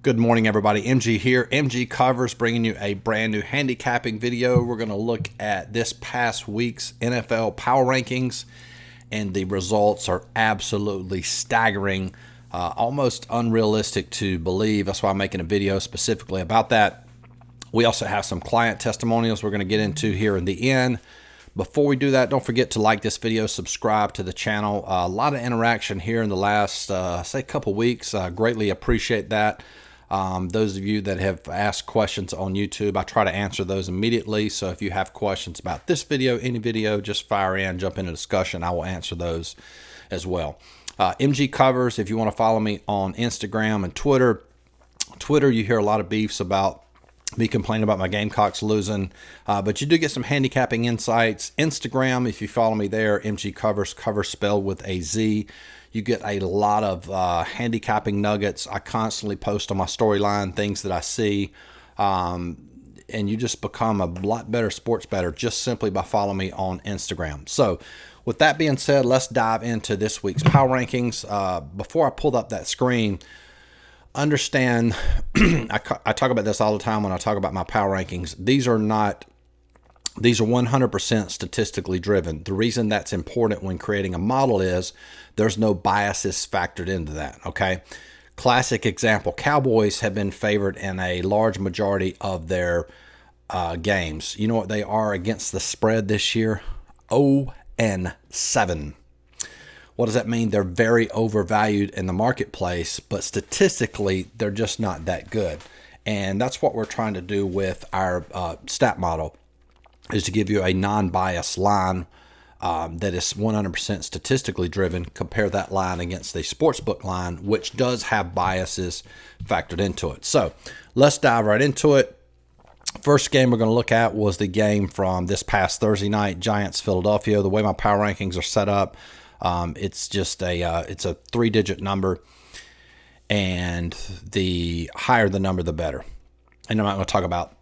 Good morning, everybody. MG here. MGCovers bringing you a brand new handicapping video. We're going to look at this past week's NFL power rankings, and the results are absolutely staggering, almost unrealistic to believe. That's why I'm making a video specifically about that. We also have some client testimonials we're going to get into here in the end. Before we do that, don't forget to like this video, subscribe to the channel. A lot of interaction here in the last, say, couple weeks. Greatly appreciate that. Those of you that have asked questions on YouTube, I try to answer those immediately. So if you have questions about this video, any video, just fire in, jump into discussion. I will answer those as well. MGCovers, if you want to follow me on Instagram and Twitter. Twitter, you hear a lot of beefs about me complaining about my Gamecocks losing, but you do get some handicapping insights. Instagram, if you follow me there, MGCovers, cover spelled with a Z. You get a lot of handicapping nuggets. I constantly post on my storyline things that I see, and you just become a lot better sports bettor just simply by following me on Instagram. So with that being said, let's dive into this week's power rankings. Before I pulled up that screen, understand, I talk about this all the time when I talk about my power rankings. These are 100% statistically driven. The reason that's important when creating a model is there's no biases factored into that, okay? Classic example, Cowboys have been favored in a large majority of their games. You know what they are against the spread this year? 0-7. What does that mean? They're very overvalued in the marketplace, but statistically, they're just not that good. And that's what we're trying to do with our stat model, is to give you a non-biased line that is 100% statistically driven. Compare that line against the sportsbook line, which does have biases factored into it. So let's dive right into it. First game we're going to look at was the game from this past Thursday night, Giants Philadelphia. The way my power rankings are set up, it's just it's a 3-digit number, and the higher the number, the better. And I'm not going to talk about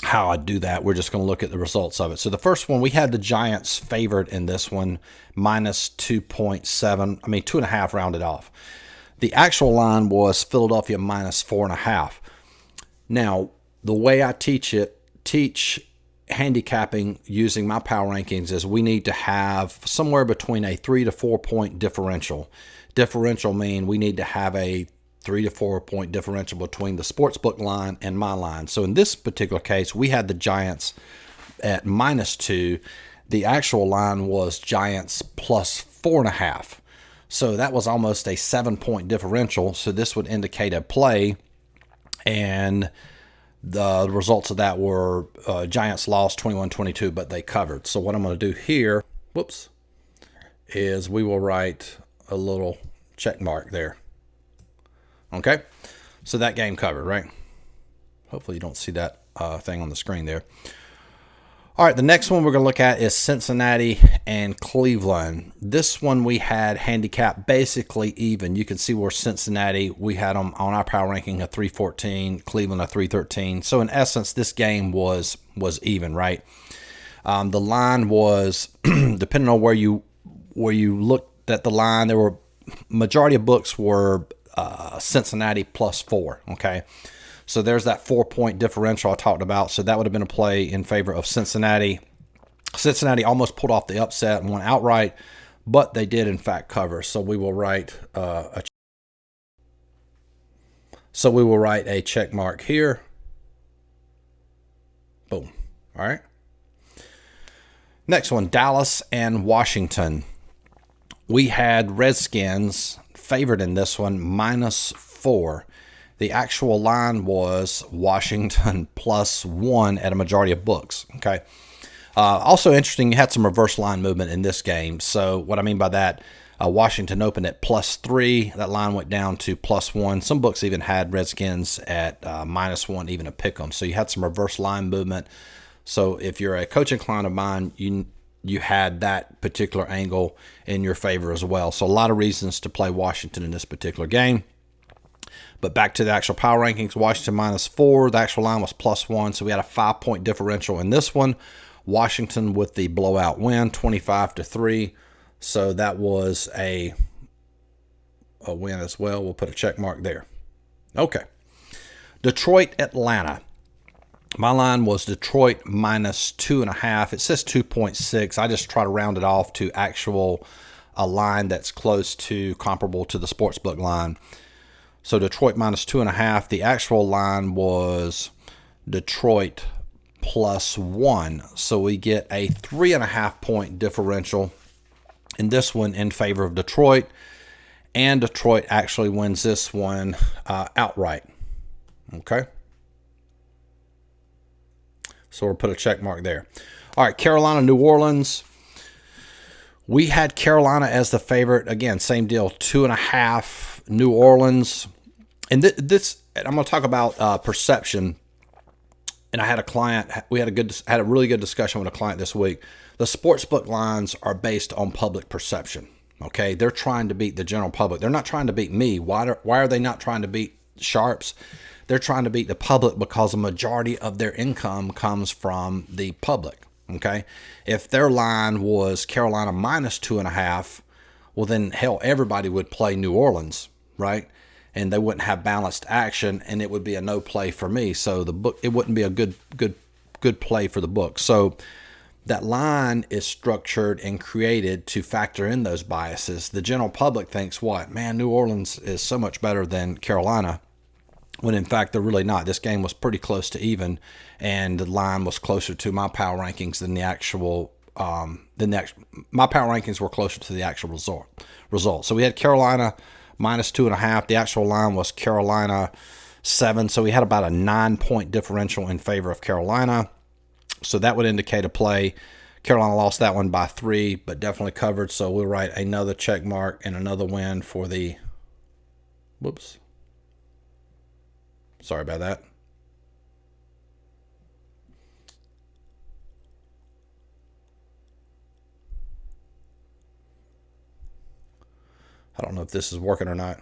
how I do that. We're just going to look at the results of it. So the first one, we had the Giants favored in this one, minus 2.7. I mean, 2.5 rounded off. The actual line was Philadelphia minus 4.5. Now, the way I teach handicapping using my power rankings is we need to have somewhere between a 3 to 4 point differential. Differential mean we need to have a 3 to 4 point differential between the sportsbook line and my line. So in this particular case, we had the Giants at minus 2. The actual line was Giants plus 4.5. So that was almost a 7-point differential. So this would indicate a play, and the results of that were Giants lost 21-22, but they covered. So what I'm going to do here, is we will write a little check mark there. Okay, so that game covered, right? Hopefully you don't see that thing on the screen there. All right, the next one we're going to look at is Cincinnati and Cleveland. This one we had handicap basically even. You can see where Cincinnati, we had them on our power ranking a 314, Cleveland a 313. So in essence, this game was even, right? The line was, depending on where you looked at the line, there were majority of books were Cincinnati plus 4, okay? So there's that 4-point differential I talked about. So that would have been a play in favor of Cincinnati. Cincinnati almost pulled off the upset and won outright, but they did in fact cover. So we will write a check mark here. Boom. All right. Next one, Dallas and Washington. We had Redskins favored in this one, minus 4. The actual line was Washington plus 1 at a majority of books. Okay. Also interesting, you had some reverse line movement in this game. So what I mean by that, Washington opened at plus 3. That line went down to plus 1. Some books even had Redskins at minus 1, even a pick 'em. So you had some reverse line movement. So if you're a coaching client of mine, you had that particular angle in your favor as well. So a lot of reasons to play Washington in this particular game. But back to the actual power rankings, Washington minus 4. The actual line was plus 1. So we had a 5-point differential in this one. Washington with the blowout win, 25-3. So that was a win as well. We'll put a check mark there. Okay. Detroit, Atlanta. My line was Detroit minus 2.5. It says 2.6. I just try to round it off to a line that's close to comparable to the sportsbook line. So Detroit minus 2.5. The actual line was Detroit plus 1. So we get a 3.5 point differential in this one in favor of Detroit. And Detroit actually wins this one outright. Okay. So we'll put a check mark there. All right, Carolina, New Orleans. We had Carolina as the favorite. Again, same deal, 2.5. New Orleans. And I'm going to talk about perception. And I had a client. We had a really good discussion with a client this week. The sportsbook lines are based on public perception. Okay, they're trying to beat the general public. They're not trying to beat me. Why are they not trying to beat sharps? They're trying to beat the public because a majority of their income comes from the public. Okay, if their line was Carolina minus 2.5, well then hell, everybody would play New Orleans, right? And they wouldn't have balanced action, and it would be a no play for me. So the book, it wouldn't be a good play for the book. So that line is structured and created to factor in those biases. The general public thinks, what, man, New Orleans is so much better than Carolina, when in fact they're really not. This game was pretty close to even, and the line was closer to my power rankings than the actual. My power rankings were closer to the actual result. So we had Carolina minus 2.5. The actual line was Carolina 7. So we had about a 9 point differential in favor of Carolina. So that would indicate a play. Carolina lost that one by 3, but definitely covered. So we'll write another check mark and another win for the. Whoops. Sorry about that. I don't know if this is working or not.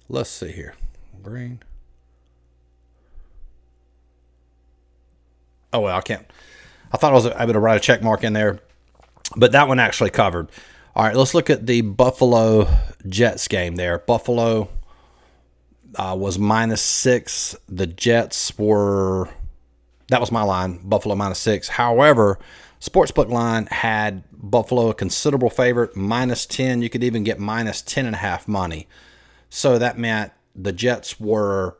Let's see here. Green. Oh, well, I can't. I thought I was able to write a check mark in there, but that one actually covered. All right, let's look at the Buffalo Jets game there. Buffalo was minus 6. The Jets were, that was my line, Buffalo minus 6. However, Sportsbook line had Buffalo a considerable favorite, minus 10. You could even get minus 10.5 money. So that meant the Jets were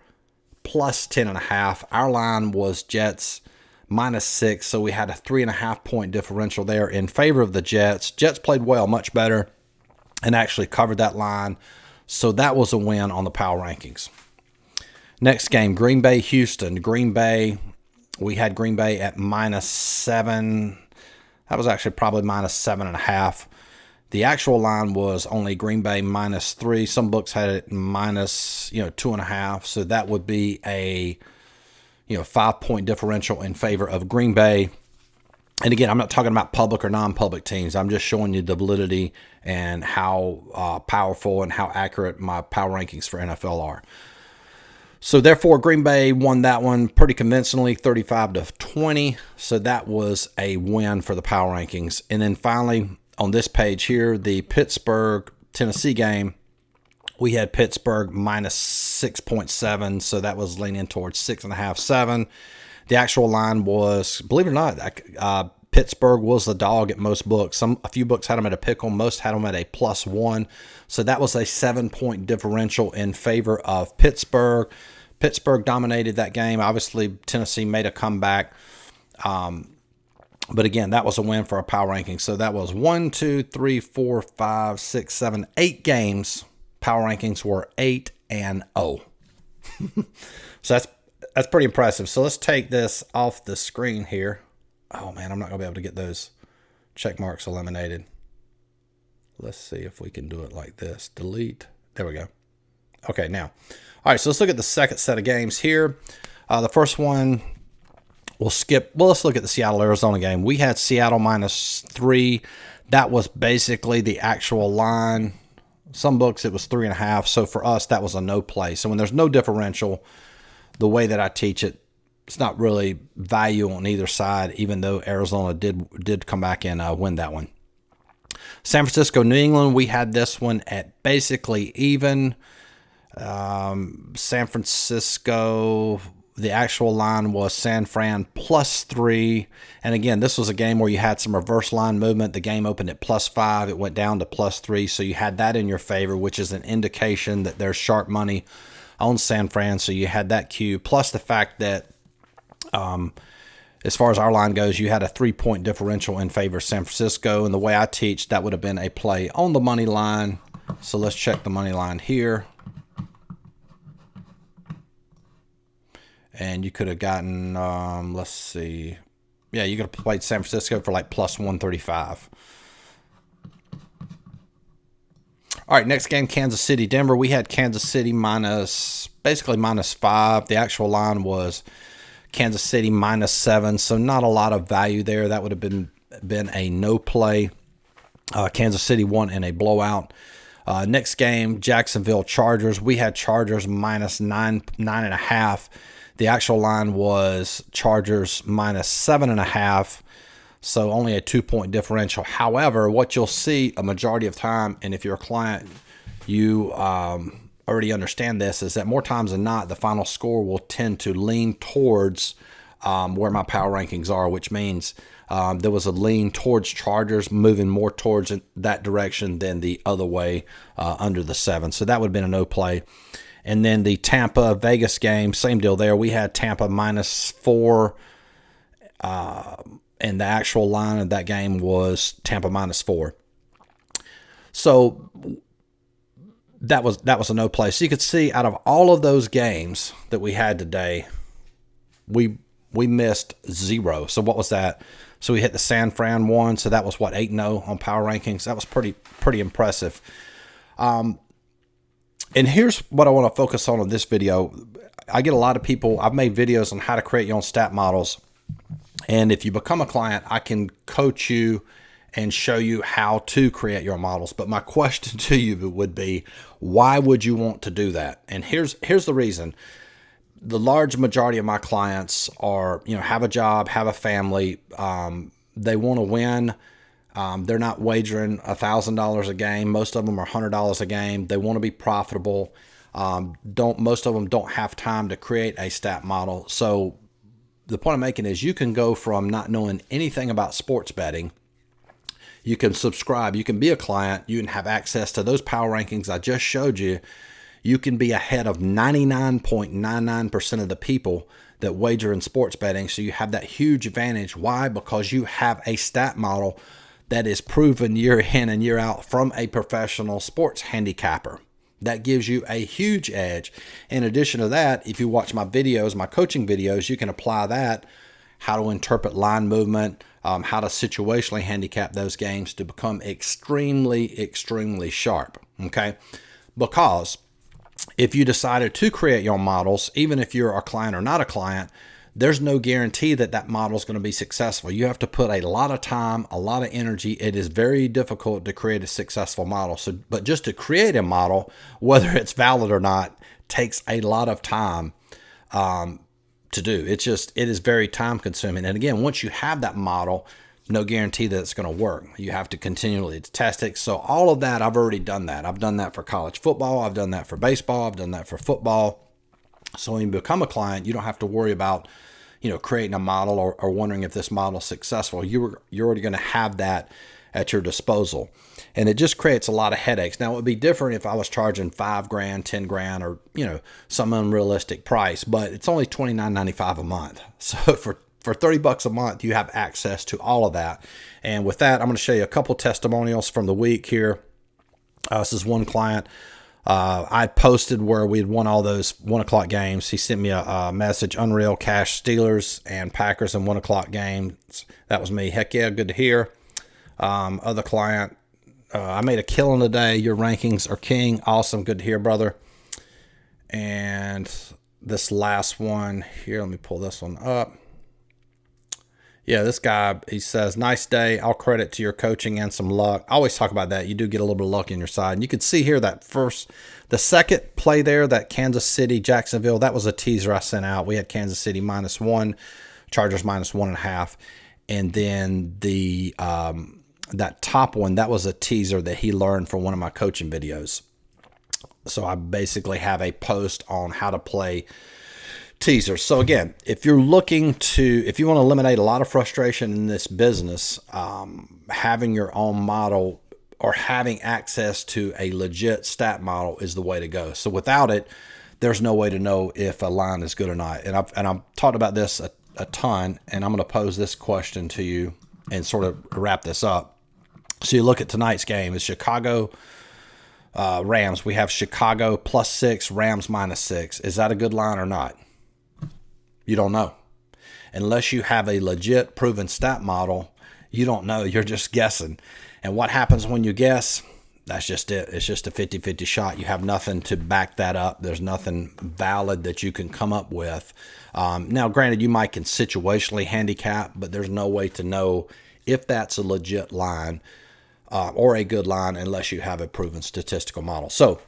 plus 10.5. Our line was Jets minus 6. So we had a 3.5 point differential there in favor of the Jets. Jets played well, much better, and actually covered that line. So that was a win on the power rankings. Next game, Green Bay, Houston. Green Bay, we had Green Bay at minus 7. That was actually probably minus 7.5. The actual line was only Green Bay minus 3. Some books had it minus 2.5. So that would be a 5 point differential in favor of Green Bay. And again, I'm not talking about public or non-public teams. I'm just showing you the validity and how powerful and how accurate my power rankings for NFL are. So therefore, Green Bay won that one pretty convincingly, 35-20. So that was a win for the power rankings. And then finally, on this page here, the Pittsburgh, Tennessee game, we had Pittsburgh minus 6.7. So that was leaning towards 6.5, 7. The actual line was, believe it or not, Pittsburgh was the dog at most books. A few books had them at a pickle. Most had them at a +1. So that was a 7 point differential in favor of Pittsburgh. Pittsburgh dominated that game. Obviously, Tennessee made a comeback. But again, that was a win for our power ranking. So that was 1, 2, 3, 4, 5, 6, 7, 8 games. Power rankings were 8-0. So that's pretty impressive. So let's take this off the screen here. Oh, man, I'm not going to be able to get those check marks eliminated. Let's see if we can do it like this. Delete. There we go. Okay, now. All right, so let's look at the second set of games here. The first one, we'll skip. Well, let's look at the Seattle-Arizona game. We had Seattle minus 3. That was basically the actual line. Some books, it was 3.5. So for us, that was a no play. So when there's no differential, the way that I teach it, it's not really value on either side, even though Arizona did come back and win that one. San Francisco, New England, we had this one at basically even. San Francisco, the actual line was San Fran +3. And again, this was a game where you had some reverse line movement. The game opened at +5. It went down to +3. So you had that in your favor, which is an indication that there's sharp money on San Fran. So you had that cue, plus the fact that as far as our line goes, you had a 3-point differential in favor of San Francisco. And the way I teach, that would have been a play on the money line. So let's check the money line here. And you could have gotten, let's see. Yeah, you could have played San Francisco for like +135. All right, next game, Kansas City, Denver. We had Kansas City basically -5. The actual line was Kansas City -7, so not a lot of value there. That would have been a no play. Kansas City won in a blowout. Next game, Jacksonville Chargers. We had Chargers -9.5. The actual line was Chargers -7.5. So only a 2-point differential. However, what you'll see a majority of time, and if you're a client, you already understand this, is that more times than not, the final score will tend to lean towards where my power rankings are, which means there was a lean towards Chargers, moving more towards that direction than the other way under the 7. So that would have been a no play. And then the Tampa Vegas game, same deal there. We had Tampa -4, and the actual line of that game was Tampa -4. So that was a no play. So you could see out of all of those games that we had today, we missed 0. So what was that? So we hit the San Fran one. So that was what, 8-0 on power rankings. That was pretty impressive. And here's what I want to focus on in this video. I get a lot of people. I've made videos on how to create your own stat models. And if you become a client, I can coach you and show you how to create your models. But my question to you would be, why would you want to do that? And here's the reason. The large majority of my clients are, have a job, have a family. They want to win. They're not wagering $1,000 a game. Most of them are $100 a game. They want to be profitable. Most of them don't have time to create a stat model. So the point I'm making is you can go from not knowing anything about sports betting. You can subscribe. You can be a client. You can have access to those power rankings I just showed you. You can be ahead of 99.99% of the people that wager in sports betting. So you have that huge advantage. Why? Because you have a stat model that is proven year in and year out from a professional sports handicapper. That gives you a huge edge. In addition to that, if you watch my videos, my coaching videos, you can apply that, how to interpret line movement, how to situationally handicap those games to become extremely, extremely sharp. Okay? Because if you decided to create your models, even if you're a client or not a client, there's no guarantee that that model is going to be successful. You have to put a lot of time, a lot of energy. It is very difficult to create a successful model. But just to create a model, whether it's valid or not, takes a lot of time to do. It is very time consuming. And again, once you have that model, no guarantee that it's going to work. You have to continually test it. So all of that, I've already done that. I've done that for college football. I've done that for baseball. I've done that for football. So when you become a client, you don't have to worry about, creating a model or wondering if this model is successful. You're already going to have that at your disposal. And it just creates a lot of headaches. Now, it would be different if I was charging $5,000, $10,000, or, some unrealistic price, but it's only $29.95 a month. So for $30 a month, you have access to all of that. And with that, I'm going to show you a couple testimonials from the week here. This is one client. I posted where we had won all those 1 o'clock games. He sent me a message, Unreal Cash, Steelers and Packers in 1 o'clock games. That was me. Heck yeah, good to hear. Other client, I made a killing today. Your rankings are king. Awesome. Good to hear, brother. And this last one here, let me pull this one up. Yeah, this guy, he says, nice day. All credit to your coaching and some luck. I always talk about that. You do get a little bit of luck in your side. And you can see here the second play there, that Kansas City, Jacksonville, that was a teaser I sent out. We had Kansas City -1, Chargers -1.5. And then that top one, that was a teaser that he learned from one of my coaching videos. So I basically have a post on how to play teasers. So again, if you want to eliminate a lot of frustration in this business, having your own model or having access to a legit stat model is the way to go. So without it, there's no way to know if a line is good or not. And I've talked about this a ton, and I'm going to pose this question to you and sort of wrap this up. So you look at tonight's game, it's Chicago Rams. We have Chicago +6, Rams -6. Is that a good line or not? You don't know. Unless you have a legit proven stat model, you don't know. You're just guessing. And what happens when you guess? That's just it. It's just a 50-50 shot. You have nothing to back that up. There's nothing valid that you can come up with. Now, granted, you might can situationally handicap, but there's no way to know if that's a legit line or a good line unless you have a proven statistical model. So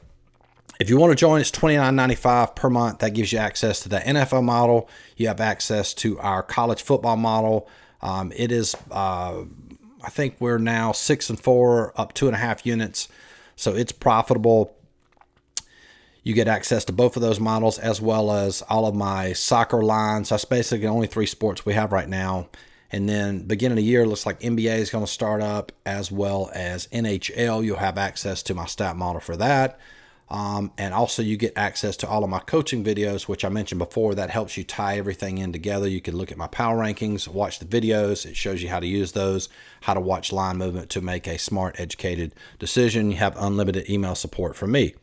if you want to join, it's $29.95 per month. That gives you access to the NFL model. You have access to our college football model. It is, I think we're now 6-4, up 2.5 units. So it's profitable. You get access to both of those models as well as all of my soccer lines. That's basically the only 3 sports we have right now. And then beginning of the year, looks like NBA is going to start up as well as NHL. You'll have access to my stat model for that. And also you get access to all of my coaching videos, which I mentioned before. That helps you tie everything in together. You can look at my power rankings, watch the videos. It shows you how to use those, how to watch line movement to make a smart, educated decision. You have unlimited email support from me.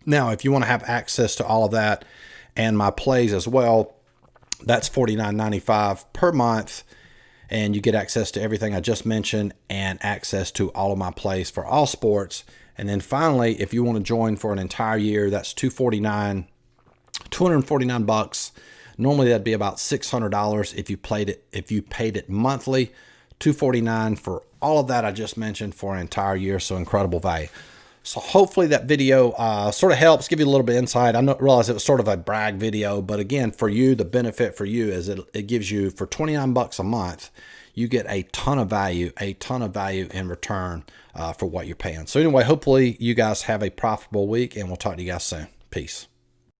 Now, if you want to have access to all of that and my plays as well, that's $49.95 per month. And you get access to everything I just mentioned and access to all of my plays for all sports. And then finally, if you want to join for an entire year, that's $249. Normally that'd be about $600 if you paid it monthly. $249 for all of that I just mentioned for an entire year. So incredible value. So hopefully that video sort of helps give you a little bit of insight. I realize it was sort of a brag video, but again, for you, the benefit for you is it gives you, for $29 a month, you get a ton of value in return for what you're paying. So anyway, hopefully you guys have a profitable week, and we'll talk to you guys soon. Peace.